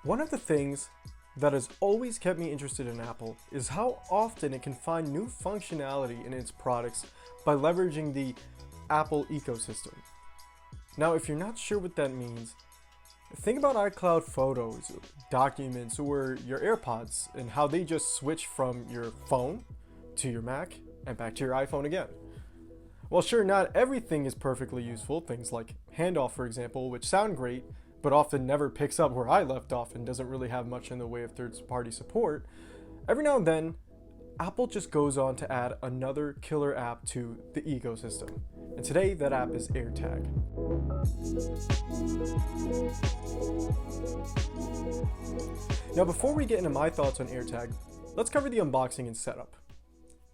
One of the things that has always kept me interested in Apple is how often it can find new functionality in its products by leveraging the Apple ecosystem. Now, if you're not sure what that means, think about iCloud Photos, Documents, or your AirPods and how they just switch from your phone to your Mac and back to your iPhone again. Well, sure, not everything is perfectly useful. Things like Handoff, for example, which sound great, but often never picks up where I left off and doesn't really have much in the way of third-party support. Every now and then, Apple just goes on to add another killer app to the ecosystem. And today, that app is AirTag. Now, before we get into my thoughts on AirTag, let's cover the unboxing and setup.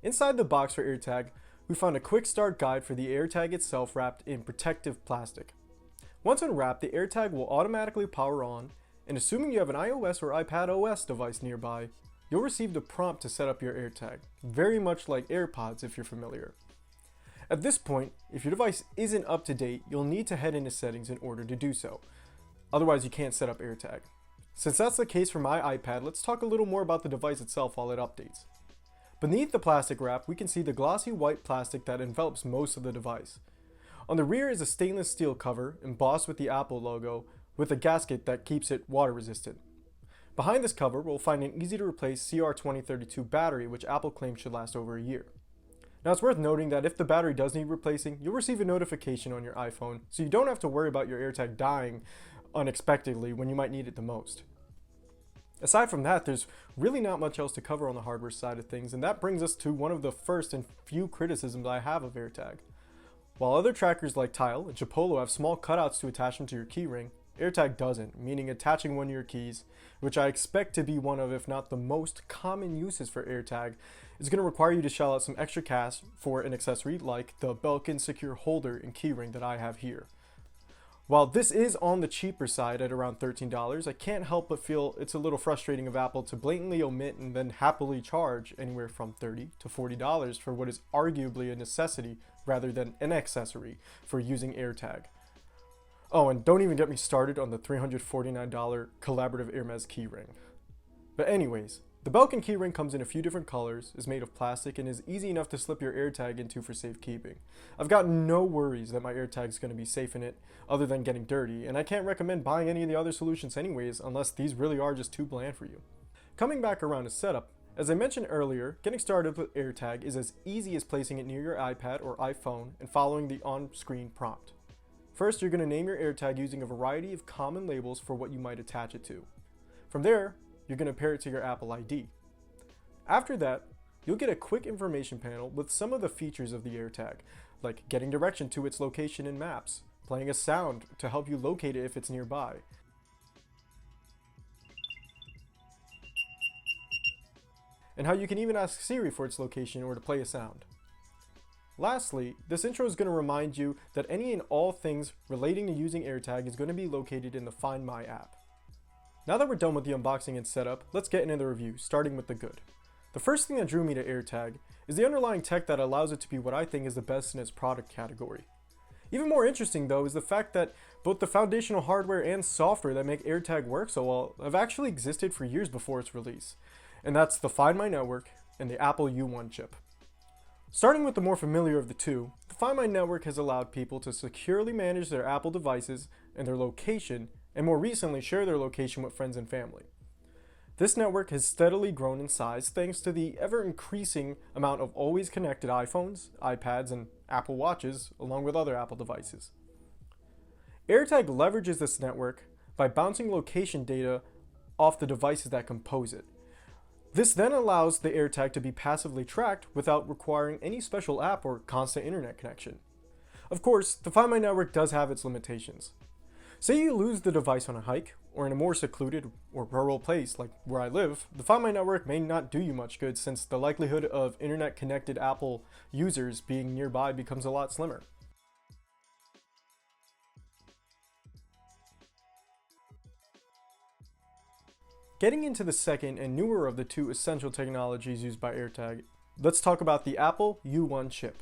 Inside the box for AirTag, we found a quick start guide for the AirTag itself wrapped in protective plastic. Once unwrapped, the AirTag will automatically power on, and assuming you have an iOS or iPadOS device nearby, you'll receive the prompt to set up your AirTag, very much like AirPods if you're familiar. At this point, if your device isn't up to date, you'll need to head into settings in order to do so. Otherwise, you can't set up AirTag. Since that's the case for my iPad, let's talk a little more about the device itself while it updates. Beneath the plastic wrap, we can see the glossy white plastic that envelops most of the device. On the rear is a stainless steel cover embossed with the Apple logo with a gasket that keeps it water resistant. Behind this cover, we'll find an easy to replace CR2032 battery which Apple claims should last over a year. Now it's worth noting that if the battery does need replacing, you'll receive a notification on your iPhone, so you don't have to worry about your AirTag dying unexpectedly when you might need it the most. Aside from that, there's really not much else to cover on the hardware side of things, and that brings us to one of the first and few criticisms I have of AirTag. While other trackers like Tile and Chipolo have small cutouts to attach them to your keyring, AirTag doesn't, meaning attaching one of your keys, which I expect to be one of, if not the most common uses for AirTag, is going to require you to shell out some extra cash for an accessory like the Belkin Secure Holder and keyring that I have here. While this is on the cheaper side at around $13, I can't help but feel it's a little frustrating of Apple to blatantly omit and then happily charge anywhere from $30 to $40 for what is arguably a necessity rather than an accessory for using AirTag. Oh, and don't even get me started on the $349 collaborative Hermes keyring. But anyways, the Belkin keyring comes in a few different colors, is made of plastic, and is easy enough to slip your AirTag into for safekeeping. I've got no worries that my AirTag is going to be safe in it other than getting dirty, and I can't recommend buying any of the other solutions anyways unless these really are just too bland for you. Coming back around to setup, as I mentioned earlier, getting started with AirTag is as easy as placing it near your iPad or iPhone and following the on-screen prompt. First, you're going to name your AirTag using a variety of common labels for what you might attach it to. From there, you're going to pair it to your Apple ID. After that, you'll get a quick information panel with some of the features of the AirTag, like getting direction to its location in maps, playing a sound to help you locate it if it's nearby, and how you can even ask Siri for its location or to play a sound. Lastly, this intro is going to remind you that any and all things relating to using AirTag is going to be located in the Find My app. Now that we're done with the unboxing and setup, let's get into the review, starting with the good. The first thing that drew me to AirTag is the underlying tech that allows it to be what I think is the best in its product category. Even more interesting though is the fact that both the foundational hardware and software that make AirTag work so well have actually existed for years before its release. And that's the Find My network and the Apple U1 chip. Starting with the more familiar of the two, the Find My network has allowed people to securely manage their Apple devices and their location, and more recently share their location with friends and family. This network has steadily grown in size thanks to the ever-increasing amount of always connected iPhones, iPads, and Apple Watches, along with other Apple devices. AirTag leverages this network by bouncing location data off the devices that compose it. This then allows the AirTag to be passively tracked without requiring any special app or constant internet connection. Of course, the Find My network does have its limitations. Say you lose the device on a hike, or in a more secluded or rural place like where I live, the Find My network may not do you much good since the likelihood of internet-connected Apple users being nearby becomes a lot slimmer. Getting into the second and newer of the two essential technologies used by AirTag, let's talk about the Apple U1 chip.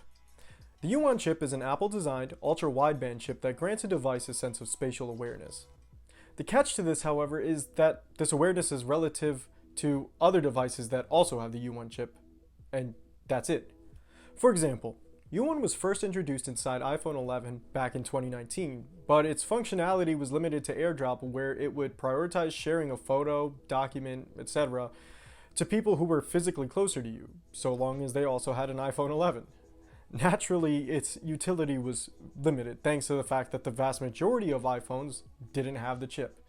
The U1 chip is an Apple-designed ultra-wideband chip that grants a device a sense of spatial awareness. The catch to this, however, is that this awareness is relative to other devices that also have the U1 chip, and that's it. For example, U1 was first introduced inside iPhone 11 back in 2019, but its functionality was limited to AirDrop, where it would prioritize sharing a photo, document, etc. to people who were physically closer to you, so long as they also had an iPhone 11. Naturally, its utility was limited thanks to the fact that the vast majority of iPhones didn't have the chip.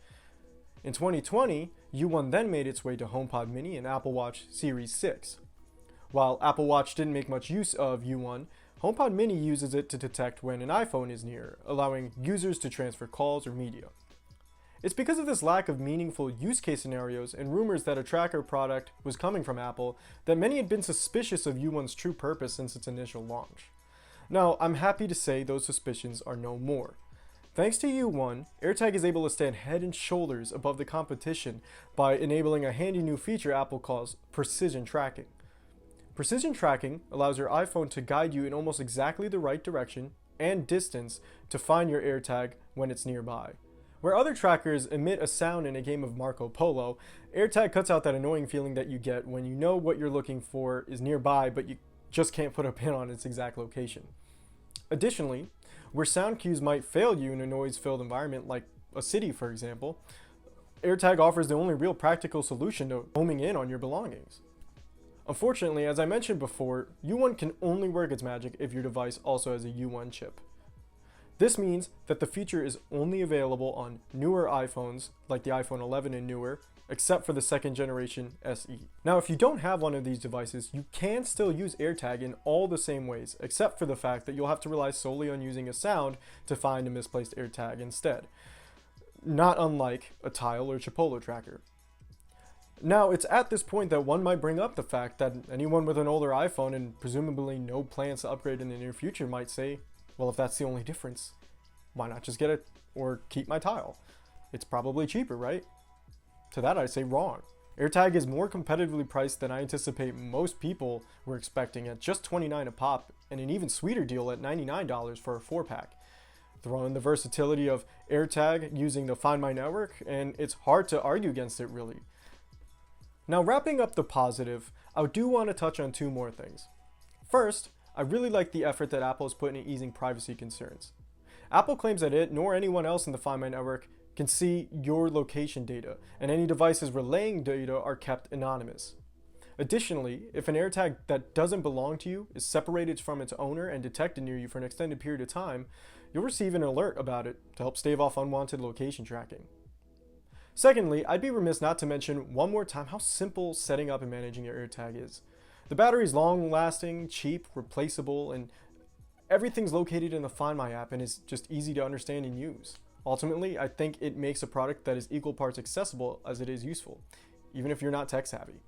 In 2020, U1 then made its way to HomePod Mini and Apple Watch Series 6. While Apple Watch didn't make much use of U1, HomePod Mini uses it to detect when an iPhone is near, allowing users to transfer calls or media. It's because of this lack of meaningful use case scenarios and rumors that a tracker product was coming from Apple that many had been suspicious of U1's true purpose since its initial launch. Now, I'm happy to say those suspicions are no more. Thanks to U1, AirTag is able to stand head and shoulders above the competition by enabling a handy new feature Apple calls precision tracking. Precision tracking allows your iPhone to guide you in almost exactly the right direction and distance to find your AirTag when it's nearby. Where other trackers emit a sound in a game of Marco Polo, AirTag cuts out that annoying feeling that you get when you know what you're looking for is nearby, but you just can't put a pin on its exact location. Additionally, where sound cues might fail you in a noise-filled environment like a city, for example, AirTag offers the only real practical solution to homing in on your belongings. Unfortunately, as I mentioned before, U1 can only work its magic if your device also has a U1 chip. This means that the feature is only available on newer iPhones, like the iPhone 11 and newer, except for the second generation SE. Now, if you don't have one of these devices, you can still use AirTag in all the same ways, except for the fact that you'll have to rely solely on using a sound to find a misplaced AirTag instead. Not unlike a Tile or Chipotle tracker. Now, it's at this point that one might bring up the fact that anyone with an older iPhone and presumably no plans to upgrade in the near future might say, well, if that's the only difference, why not just get it or keep my Tile? It's probably cheaper, right? To that I say wrong. AirTag is more competitively priced than I anticipate most people were expecting at just $29 a pop, and an even sweeter deal at $99 for a 4-pack. Throw in the versatility of AirTag using the Find My network, and it's hard to argue against it really. Now, wrapping up the positive, I do want to touch on two more things. First, I really like the effort that Apple has put in easing privacy concerns. Apple claims that it, nor anyone else in the Find My network, can see your location data, and any devices relaying data are kept anonymous. Additionally, if an AirTag that doesn't belong to you is separated from its owner and detected near you for an extended period of time, you'll receive an alert about it to help stave off unwanted location tracking. Secondly, I'd be remiss not to mention one more time how simple setting up and managing your AirTag is. The battery is long-lasting, cheap, replaceable, and everything's located in the Find My app and is just easy to understand and use. Ultimately, I think it makes a product that is equal parts accessible as it is useful, even if you're not tech savvy.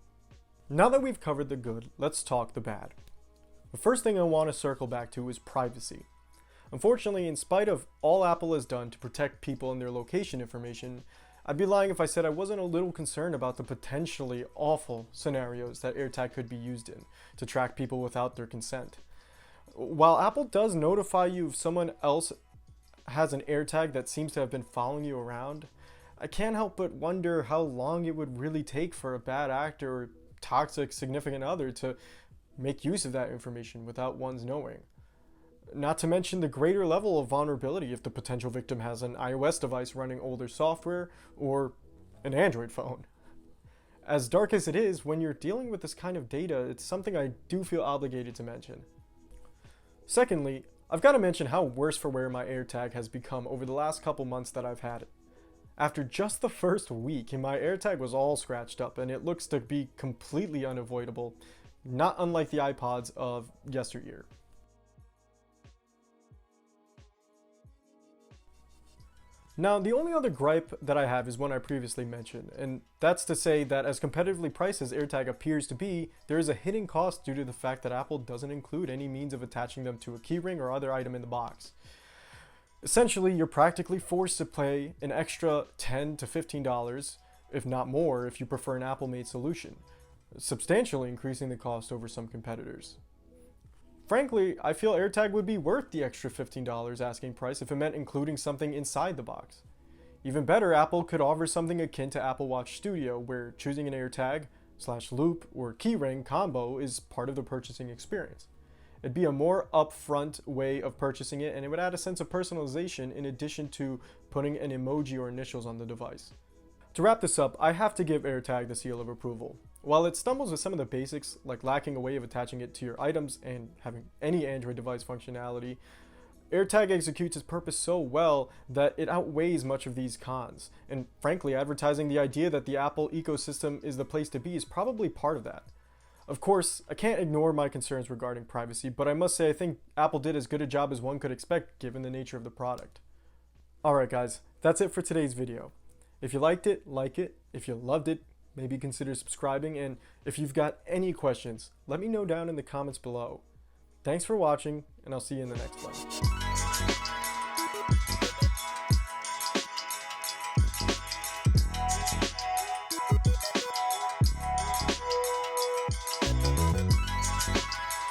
Now that we've covered the good, let's talk the bad. The first thing I want to circle back to is privacy. Unfortunately, in spite of all Apple has done to protect people and their location information, I'd be lying if I said I wasn't a little concerned about the potentially awful scenarios that AirTag could be used in to track people without their consent. While Apple does notify you if someone else has an AirTag that seems to have been following you around, I can't help but wonder how long it would really take for a bad actor or toxic significant other to make use of that information without one's knowing. Not to mention the greater level of vulnerability if the potential victim has an iOS device running older software or an Android phone. As dark as it is, when you're dealing with this kind of data, it's something I do feel obligated to mention. Secondly, I've got to mention how worse for wear my AirTag has become over the last couple months that I've had it. After just the first week, my AirTag was all scratched up and it looks to be completely unavoidable, not unlike the iPods of yesteryear. Now, the only other gripe that I have is one I previously mentioned, and that's to say that as competitively priced as AirTag appears to be, there is a hidden cost due to the fact that Apple doesn't include any means of attaching them to a keyring or other item in the box. Essentially, you're practically forced to pay an extra $10 to $15, if not more, if you prefer an Apple-made solution, substantially increasing the cost over some competitors. Frankly, I feel AirTag would be worth the extra $15 asking price if it meant including something inside the box. Even better, Apple could offer something akin to Apple Watch Studio, where choosing an AirTag/loop or keyring combo is part of the purchasing experience. It'd be a more upfront way of purchasing it, and it would add a sense of personalization in addition to putting an emoji or initials on the device. To wrap this up, I have to give AirTag the seal of approval. While it stumbles with some of the basics, like lacking a way of attaching it to your items and having any Android device functionality, AirTag executes its purpose so well that it outweighs much of these cons. And frankly, advertising the idea that the Apple ecosystem is the place to be is probably part of that. Of course, I can't ignore my concerns regarding privacy, but I must say I think Apple did as good a job as one could expect given the nature of the product. Alright guys, that's it for today's video. If you liked it, like it. If you loved it, maybe consider subscribing. And if you've got any questions, let me know down in the comments below. Thanks for watching, and I'll see you in the next one.